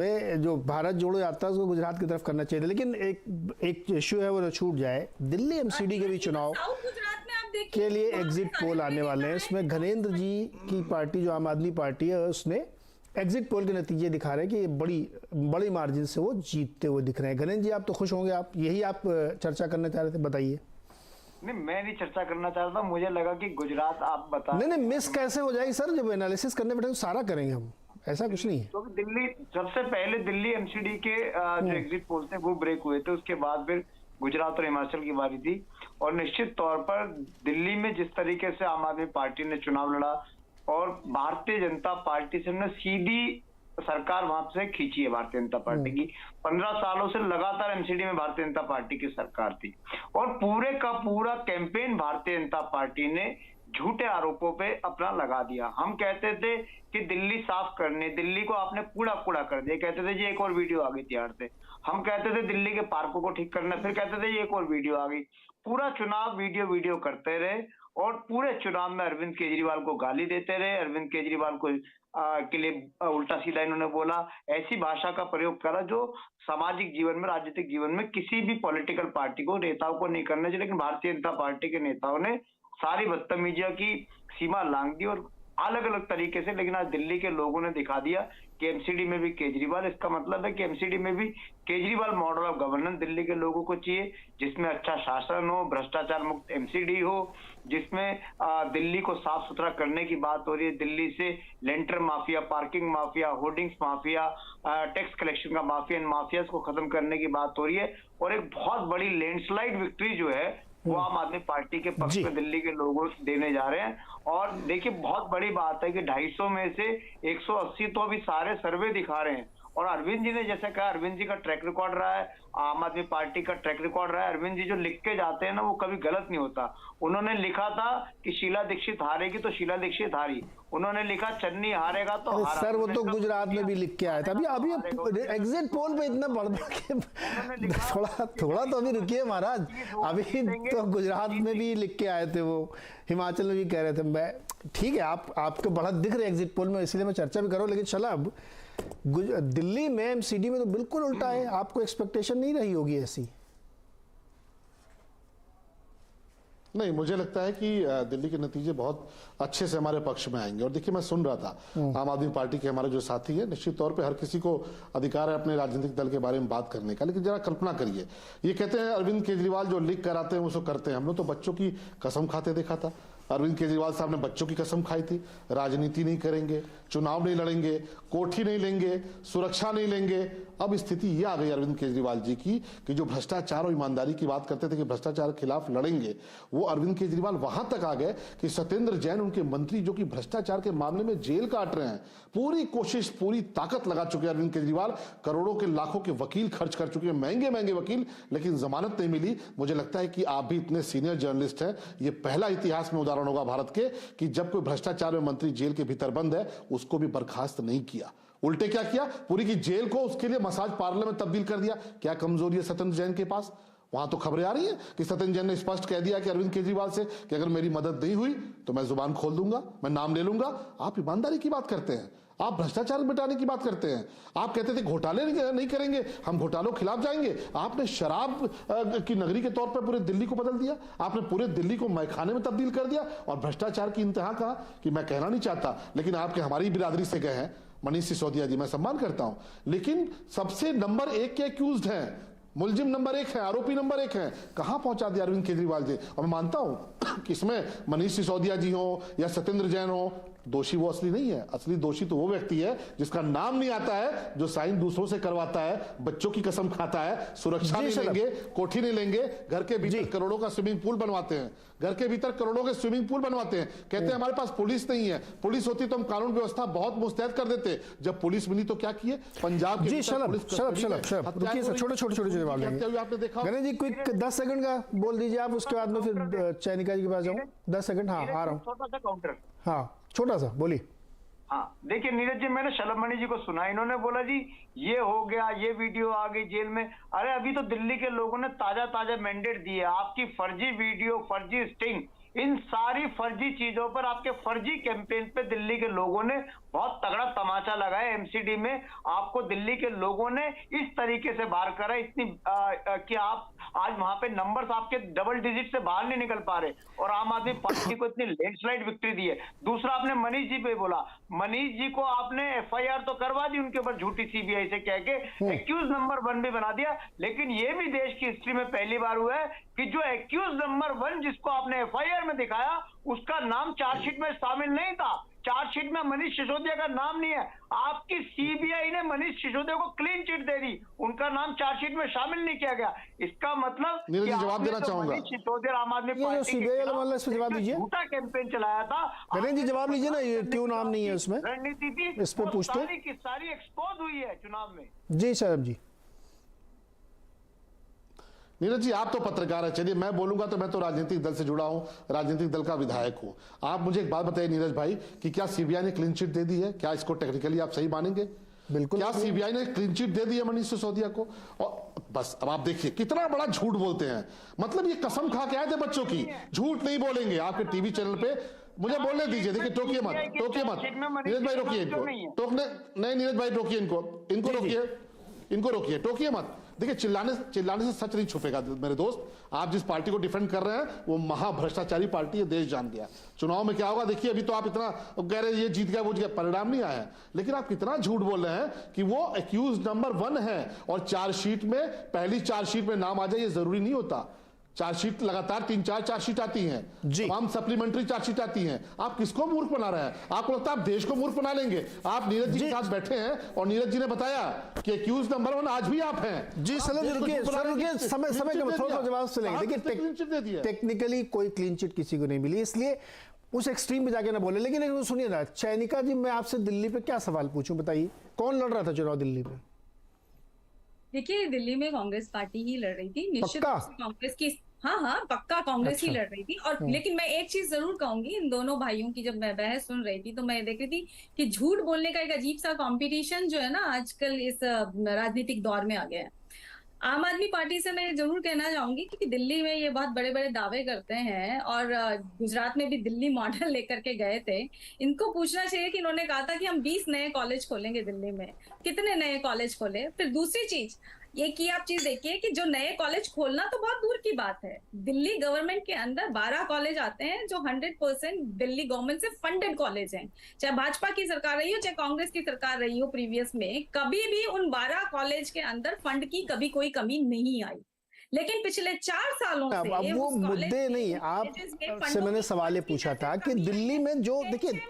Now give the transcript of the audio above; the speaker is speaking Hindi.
जो भारत जोड़ो यात्रा उसको गुजरात की तरफ करना चाहिए, लेकिन एक इश्यू है वो न छूट जाए। दिल्ली एमसीडी के भी चुनाव के लिए एग्जिट पोल आने वाले हैं। इसमें घनेंद्र जी की पार्टी जो आम आदमी पार्टी है उसने एग्जिट पोल के नतीजे दिखा रहे हैं कि बड़ी मार्जिन से वो जीतते हुए दिख रहे हैं। घनेंद्र जी आप तो खुश होंगे, आप यही आप चर्चा करना चाह रहे थे, बताइए। नहीं, मैं नहीं चर्चा करना चाह रहा था, मुझे लगा कि गुजरात आप बता। नहीं मिस कैसे हो जाएगी सर, जब एनालिसिस करने बैठे तो सारा करेंगे हम, ऐसा कुछ नहीं है। तो दिल्ली सबसे पहले दिल्ली एमसीडी के जो एग्जिट पोल थे वो ब्रेक हुए थे, उसके बाद फिर गुजरात और हिमाचल की बारी थी। और निश्चित तौर पर दिल्ली में जिस तरीके से आम आदमी पार्टी ने चुनाव लड़ा और भारतीय जनता पार्टी से हमने सीधी सरकार वहां से खींची है भारतीय जनता पार्टी की। 15 सालों से लगातार एमसीडी में भारतीय जनता पार्टी की सरकार थी और पूरे का पूरा कैंपेन भारतीय जनता पार्टी ने झूठे आरोपों पे अपना लगा दिया। हम कहते थे कि दिल्ली साफ करने, दिल्ली को आपने कूड़ा कूड़ा कर दिया, कहते थे जी एक और वीडियो आ गई तिहाड़ से। हम कहते थे दिल्ली के पार्कों को ठीक करना, फिर कहते थे ये एक और वीडियो आ गई। पूरा चुनाव वीडियो करते रहे और पूरे चुनाव में अरविंद केजरीवाल को गाली देते रहे, अरविंद केजरीवाल को के लिए उल्टा सीधा इन्होंने बोला, ऐसी भाषा का प्रयोग करा जो सामाजिक जीवन में, राजनीतिक जीवन में किसी भी पॉलिटिकल पार्टी को, नेताओं को नहीं करना चाहिए। लेकिन भारतीय जनता पार्टी के नेताओं ने सारी बदतमीजियों की सीमा लांघ दी और अलग अलग तरीके से। लेकिन आज दिल्ली के लोगों ने दिखा दिया कि एमसीडी में भी केजरीवाल, इसका मतलब है कि एमसीडी में भी Kejriwal model of governance Delhi के लोगों को चाहिए, जिसमें अच्छा शासन हो, भ्रष्टाचार मुक्त एमसीडी हो, जिसमें दिल्ली को साफ सुथरा करने की बात हो रही है। दिल्ली से lintel mafia, parking mafia, hoardings mafia, tax collection का माफिया, इन माफियाज को खत्म करने की बात हो रही है। और एक बहुत बड़ी लैंडस्लाइड विक्ट्री जो है वो आम आदमी पार्टी के पक्ष में दिल्ली के लोगों देने जा रहे हैं। और देखिए बहुत बड़ी बात है कि 250 में से 180 तो अभी सारे सर्वे दिखा रहे हैं। और अरविंद जी ने जैसे कहा, अरविंद जी का ट्रैक रिकॉर्ड रहा है, आम आदमी पार्टी का ट्रैक रिकॉर्ड रहा है। अरविंद जी जो लिख के जाते हैं ना वो कभी गलत नहीं होता। उन्होंने लिखा था कि शीला दीक्षित हारेगी तो शीला दीक्षित हारी, उन्होंने लिखा चन्नी हारेगा तो हारा। सर वो तो गुजरात में भी लिख के आया था। अभी एग्जिट पोल पे इतना बढ़ के थोड़ा तो अभी रुकिए महाराज, अभी तो गुजरात में भी लिख के आए थे, वो हिमाचल में भी कह रहे थे। मैं ठीक है, आपको बढ़त दिख रही है एग्जिट पोल में, इसलिए मैं चर्चा भी करूं। लेकिन चला अब दिल्ली में एमसीडी में तो बिल्कुल उल्टा है, आपको एक्सपेक्टेशन नहीं रही होगी ऐसी? नहीं, मुझे लगता है कि दिल्ली के नतीजे बहुत अच्छे से हमारे पक्ष में आएंगे। और देखिए मैं सुन रहा था आम आदमी पार्टी के हमारे जो साथी है, निश्चित तौर पे हर किसी को अधिकार है अपने राजनीतिक दल के बारे में बात करने का, लेकिन जरा कल्पना करिए, ये कहते हैं अरविंद केजरीवाल जो लिख कर आते हैं उसको करते हैं। हम लोग तो बच्चों की कसम खाते देखा था, अरविंद केजरीवाल साहब ने बच्चों की कसम खाई थी, राजनीति नहीं करेंगे, चुनाव नहीं लड़ेंगे, कोठी नहीं लेंगे, सुरक्षा नहीं लेंगे। अब स्थिति ये आ गई अरविंद केजरीवाल जी की कि जो भ्रष्टाचार और ईमानदारी की बात करते थे कि भ्रष्टाचार के खिलाफ लड़ेंगे, वो अरविंद केजरीवाल वहां तक आ गए कि सत्येंद्र जैन उनके मंत्री जो कि भ्रष्टाचार के मामले में जेल काट रहे हैं, पूरी कोशिश पूरी ताकत लगा चुके हैं अरविंद केजरीवाल, करोड़ों के लाखों के वकील खर्च कर चुके हैं, महंगे महंगे वकील, लेकिन जमानत नहीं मिली। मुझे लगता है कि आप भी इतने सीनियर जर्नलिस्ट हैं, ये पहला इतिहास में उदाहरण होगा भारत के कि जब कोई भ्रष्टाचार में मंत्री जेल के भीतर बंद है उसको भी बर्खास्त नहीं किया, उल्टे क्या किया, पूरी की जेल को उसके लिए मसाज पार्लर में तब्दील कर दिया। क्या कमजोरी है सत्येंद्र जैन के पास? वहां तो खबरें आ रही हैं कि सत्येंद्र जैन ने स्पष्ट कह दिया कि अरविंद केजरीवाल से कि अगर मेरी मदद नहीं हुई तो मैं जुबान खोल दूंगा, मैं नाम ले लूंगा। आप ईमानदारी की बात करते हैं, आप भ्रष्टाचार मिटाने की बात करते हैं। आप कहते थे घोटाले नहीं करेंगे, हम घोटालों के खिलाफ जाएंगे। आपने शराब की नगरी के तौर पर पूरे दिल्ली को बदल दिया, आपने पूरे दिल्ली को मैखाने में तब्दील कर दिया और भ्रष्टाचार की इंतहा कहा कि मैं कहना नहीं चाहता, लेकिन आपके हमारी बिरादरी से गए हैं मनीष सिसोदिया जी, मैं सम्मान करता हूं, लेकिन सबसे नंबर 1 के अक्यूज्ड हैं, मुलजिम नंबर 1 है, आरोपी नंबर 1 है, कहां पहुंचा दिया अरविंद केजरीवाल जी। और मैं मानता हूं कि इसमें मनीष सिसोदिया जी हो या सत्येंद्र जैन हो, दोषी वो असली नहीं है। असली दोषी तो वो व्यक्ति है जिसका नाम नहीं आता है, जो साइन दूसरों से करवाता है, बच्चों की कसम खाता है, सुरक्षा नहीं लेंगे, कोठी नहीं लेंगे, घर के भीतर करोड़ों का स्विमिंग पूल बनवाते हैं, घर के भीतर करोड़ों के स्विमिंग पूल बनवाते हैं, कहते हैं हमारे पास पुलिस नहीं है, पुलिस होती तो हम कानून व्यवस्था बहुत मुस्तैद कर देते। जब पुलिस मिली तो क्या किए, पंजाब के छोटे छोटे आपने देखा। गणेश जी क्विक 10 सेकंड का बोल दीजिए आप, उसके बाद में फिर चैनिका जी के पास जाऊं। 10 सेकंड। हाँ आ रहा हूँ, छोटा सा काउंटर। हाँ छोटा सा बोलिए। हाँ देखिए नीरज जी, मैंने शलभमणि जी को सुना, इन्होंने बोला जी ये हो गया, ये वीडियो आ गई जेल में। अरे अभी तो दिल्ली के लोगों ने ताजा मैंडेट दिए, आपकी फर्जी वीडियो, फर्जी स्टिंग इन सारी फर्जी चीजों पर, आपके फर्जी कैंपेन पे दिल्ली के लोगों ने बहुत तगड़ा तमाचा लगाया। एमसीडी में आपको दिल्ली के लोगों ने इस तरीके से बाहर करा इतनी कि आप आज वहां पे नंबर्स आपके डबल डिजिट से बाहर नहीं निकल पा रहे, और आम आदमी पार्टी को इतनी लैंडस्लाइड विक्ट्री दी है। दूसरा, आपने मनीष जी पे बोला, मनीष जी को आपने एफआईआर तो करवा दी उनके ऊपर झूठी सीबीआई से कह के, एक्यूज नंबर 1 भी बना दिया, लेकिन ये भी देश की हिस्ट्री में पहली बार हुआ है कि जो एक्यूज नंबर 1 जिसको आपने एफआईआर में दिखाया उसका नाम चार्जशीट में शामिल नहीं था। चार्जशीट में मनीष सिसोदिया का नाम नहीं है। आपकी सीबीआई ने मनीष सिसोदिया को क्लीन चिट दे दी, उनका नाम चार्जशीट में शामिल नहीं किया गया। इसका मतलब नीरज जी, जवाब देना चाहूंगा। मनीष सिसोदिया आम आदमी ये जो पार्टी सीबीआई वाला मामला, इस पे जवाब दीजिए। झूठा कैंपेन चलाया था। नरेंद्र जी जवाब लीजिए ना, ये क्यों नाम नहीं है उसमें, रणनीति थी, इस पे वो पूछते। सारी की सारी एक्सपोज हुई है चुनाव में। जी साहब जी। नीरज जी, आप तो पत्रकार है, चलिए मैं बोलूंगा तो मैं तो राजनीतिक दल से जुड़ा हूं, राजनीतिक दल का विधायक हूं। आप मुझे एक बात बताइए नीरज भाई कि क्या सीबीआई ने क्लीन चिट दे दी है? क्या इसको टेक्निकली आप सही मानेंगे? बिल्कुल। क्या सीबीआई ने क्लीन चिट दे दी है मनीष सिसोदिया को? और बस अब आप देखिए कितना बड़ा झूठ बोलते हैं, मतलब ये कसम खा के आए थे बच्चों की, झूठ नहीं बोलेंगे। आपके टीवी चैनल पे मुझे बोलने दीजिए, देखिए टोकिए मत, टोकिए मत। नीरज भाई रोकिए इनको, टोकने नहीं, नीरज भाई रोकिए इनको रोकिए, इनको रोकिए, टोकिए मत। देखिए चिल्लाने से सच नहीं छुपेगा मेरे दोस्त। आप जिस पार्टी को डिफेंड कर रहे हैं वो महाभ्रष्टाचारी पार्टी है, देश जान गया। चुनाव में क्या होगा देखिए, अभी तो आप इतना कह रहे हैं ये जीत गया वो जीत गया, परिणाम नहीं आया है, लेकिन आप कितना झूठ बोल रहे हैं कि वो एक्यूज नंबर 1 है और चार्जशीट में, पहली चार्जशीट में नाम आ जाए ये जरूरी नहीं होता। चार्जशीट लगातार 3-4 चार्जशीट आती हैं, तमाम सप्लीमेंट्री चार्जशीट आती हैं। आप किसको मूर्ख बना रहे हैं? आपको लगता है आप देश को मूर्ख बना लेंगे? आप नीरज जी के साथ बैठे हैं और नीरज जी ने बताया कि एक्यूज नंबर 1 आज भी आप हैं। जी सर रुकिए, समय का थोड़ा जवाब से लेंगे। देखिए टेक्निकली कोई क्लीन चिट किसी को नहीं मिली, इसलिए उस एक्सट्रीम पे जाके ना बोले। लेकिन सुनिए ना चैनिका जी, मैं आपसे दिल्ली पे क्या सवाल पूछूं, बताइए कौन लड़ रहा था चुनाव दिल्ली पे? देखिए दिल्ली में कांग्रेस पार्टी ही लड़ रही थी, निश्चित रूप से कांग्रेस की, हाँ पक्का कांग्रेस ही लड़ रही थी। और लेकिन मैं एक चीज जरूर कहूंगी, इन दोनों भाइयों की जब मैं बहस सुन रही थी तो मैं देख रही थी कि झूठ बोलने का एक अजीब सा कंपटीशन जो है ना आजकल इस राजनीतिक दौर में आ गया है। आम आदमी पार्टी से मैं जरूर कहना चाहूंगी कि दिल्ली में ये बहुत बड़े बड़े दावे करते हैं और गुजरात में भी दिल्ली मॉडल लेकर के गए थे। इनको पूछना चाहिए कि इन्होंने कहा था कि हम 20 नए कॉलेज खोलेंगे दिल्ली में, कितने नए कॉलेज खोले? फिर दूसरी चीज ये की आप चीज देखिए कि जो नए कॉलेज खोलना तो बहुत दूर की बात है, दिल्ली गवर्नमेंट के अंदर 12 कॉलेज आते हैं जो 100% दिल्ली गवर्नमेंट से फंडेड कॉलेज हैं। चाहे भाजपा की सरकार रही हो चाहे कांग्रेस की सरकार रही हो प्रीवियस में, कभी भी उन 12 कॉलेज के अंदर फंड की कभी कोई कमी नहीं आई। लेकिन पिछले 4 सालों से अब वो मुद्दे नहीं, आप से मैंने सवाल ये पूछा था कि दिल्ली में जो देखिए